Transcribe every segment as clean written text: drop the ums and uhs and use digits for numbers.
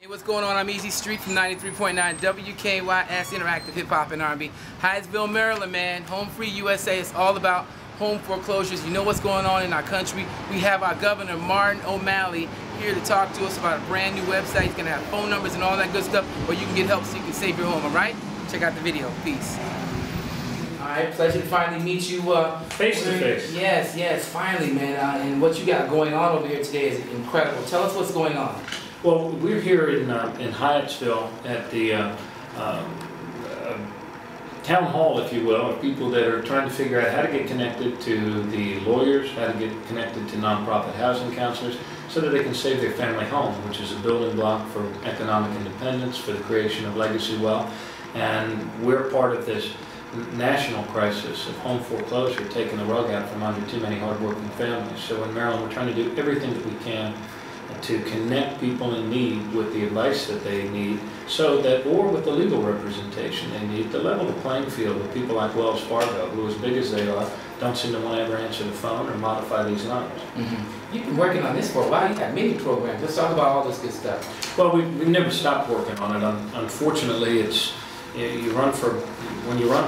Hey, what's going on? I'm Easy Street from 93.9 WKYS Interactive Hip Hop and R&B. Hyattsville, Maryland, man. Home Free USA. It's all about home foreclosures. You know what's going on in our country. We have our governor, Martin O'Malley, here to talk to us about a brand new website. He's going to have phone numbers and all that good stuff where you can get help so you can save your home, all right? Check out the video. Peace. All right, pleasure to finally meet you. Face to face. Yes, finally, man. And what you got going on over here today is incredible. Tell us what's going on. Well, we're here in Hyattsville at the town hall, if you will, of people that are trying to figure out how to get connected to the lawyers, how to get connected to nonprofit housing counselors, so that they can save their family home, which is a building block for economic independence, for the creation of legacy wealth. And we're part of this national crisis of home foreclosure, taking the rug out from under too many hardworking families. So in Maryland, we're trying to do everything that we can to connect people in need with the advice that they need, so that, or with the legal representation they need, to level the playing field with people like Wells Fargo, who, as big as they are, don't seem to want to ever answer the phone or modify these numbers. You've been working on this for a while. You got many programs. Let's talk about all this good stuff. Well, we've never stopped working on it. Unfortunately, it's when you run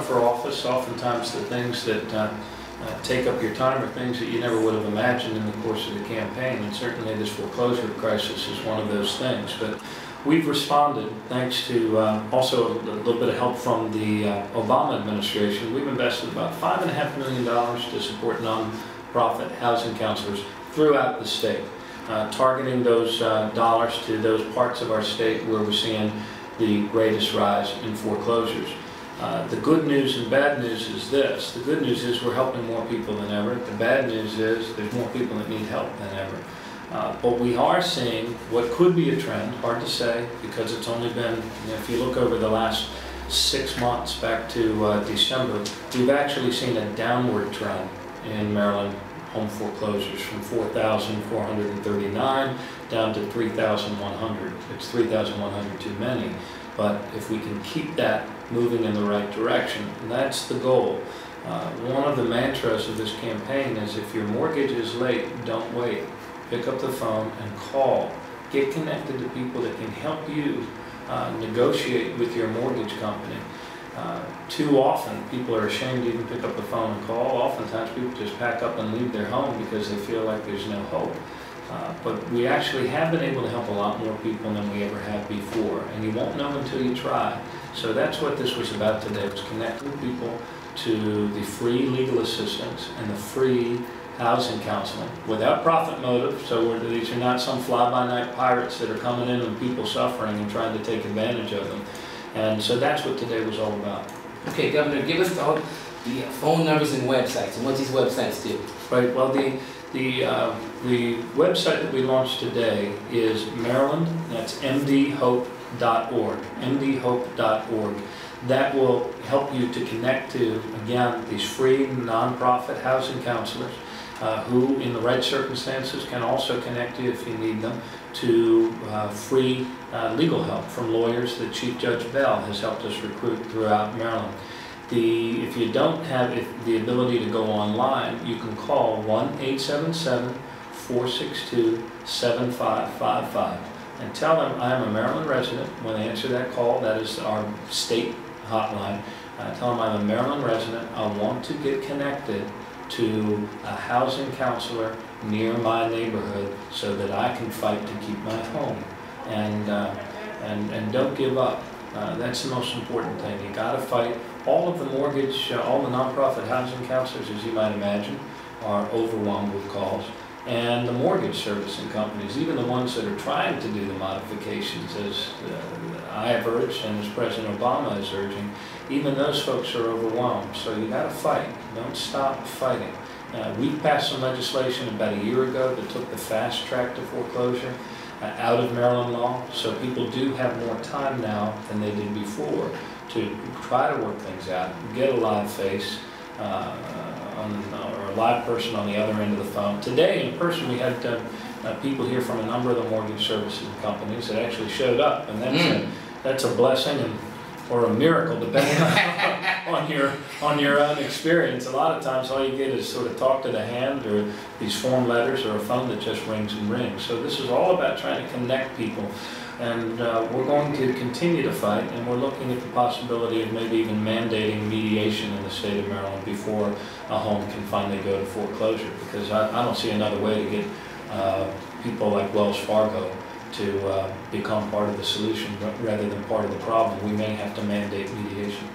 for office, oftentimes the things that take up your time are things that you never would have imagined in the course of the campaign, and certainly this foreclosure crisis is one of those things. But we've responded thanks to also a little bit of help from the Obama administration. We've invested about $5.5 million to support nonprofit housing counselors throughout the state, targeting those dollars to those parts of our state where we're seeing the greatest rise in foreclosures. The good news and bad news is this. The good news is we're helping more people than ever. The bad news is there's more people that need help than ever. But we are seeing what could be a trend, hard to say, because it's only been, if you look over the last 6 months back to December, we've actually seen a downward trend in Maryland home foreclosures from 4,439 down to 3,100. It's 3,100 too many. But if we can keep that moving in the right direction, that's the goal. One of the mantras of this campaign is, if your mortgage is late, don't wait. Pick up the phone and call. Get connected to people that can help you negotiate with your mortgage company. Too often, people are ashamed to even pick up the phone and call. Oftentimes, people just pack up and leave their home because they feel like there's no hope. But we actually have been able to help a lot more people than we ever have before, and you won't know until you try. So that's what this was about today, was connecting people to the free legal assistance and the free housing counseling without profit motive. So these are not some fly-by-night pirates that are coming in with people suffering and trying to take advantage of them. And so that's what today was all about. Okay, Governor, give us all the phone numbers and websites and what these websites do. Right. Well, the website that we launched today is Maryland. That's mdhope.org. mdhope.org. That will help you to connect to, again, these free nonprofit housing counselors who, in the right circumstances, can also connect you, if you need them, to free legal help from lawyers that Chief Judge Bell has helped us recruit throughout Maryland. If you don't have the ability to go online, you can call 1-877-462-7555 and tell them I am a Maryland resident. When they answer that call, that is our state hotline. Tell them I'm a Maryland resident. I want to get connected to a housing counselor near my neighborhood so that I can fight to keep my home. And don't give up. That's the most important thing. You got to fight. All of the mortgage, all the nonprofit housing counselors, as you might imagine, are overwhelmed with calls. And the mortgage servicing companies, even the ones that are trying to do the modifications, as I have urged and as President Obama is urging, even those folks are overwhelmed. So you got to fight. Don't stop fighting. We passed some legislation about a year ago that took the fast track to foreclosure out of Maryland law, so people do have more time now than they did before to try to work things out, get a live face or a live person on the other end of the phone. Today, in person, we had people here from a number of the mortgage services companies that actually showed up, and that's a blessing or a miracle, depending on your own experience. A lot of times all you get is sort of talk to the hand or these form letters or a phone that just rings and rings. So this is all about trying to connect people. And we're going to continue to fight, and we're looking at the possibility of maybe even mandating mediation in the state of Maryland before a home can finally go to foreclosure, because I don't see another way to get people like Wells Fargo to become part of the solution rather than part of the problem. We may have to mandate mediation.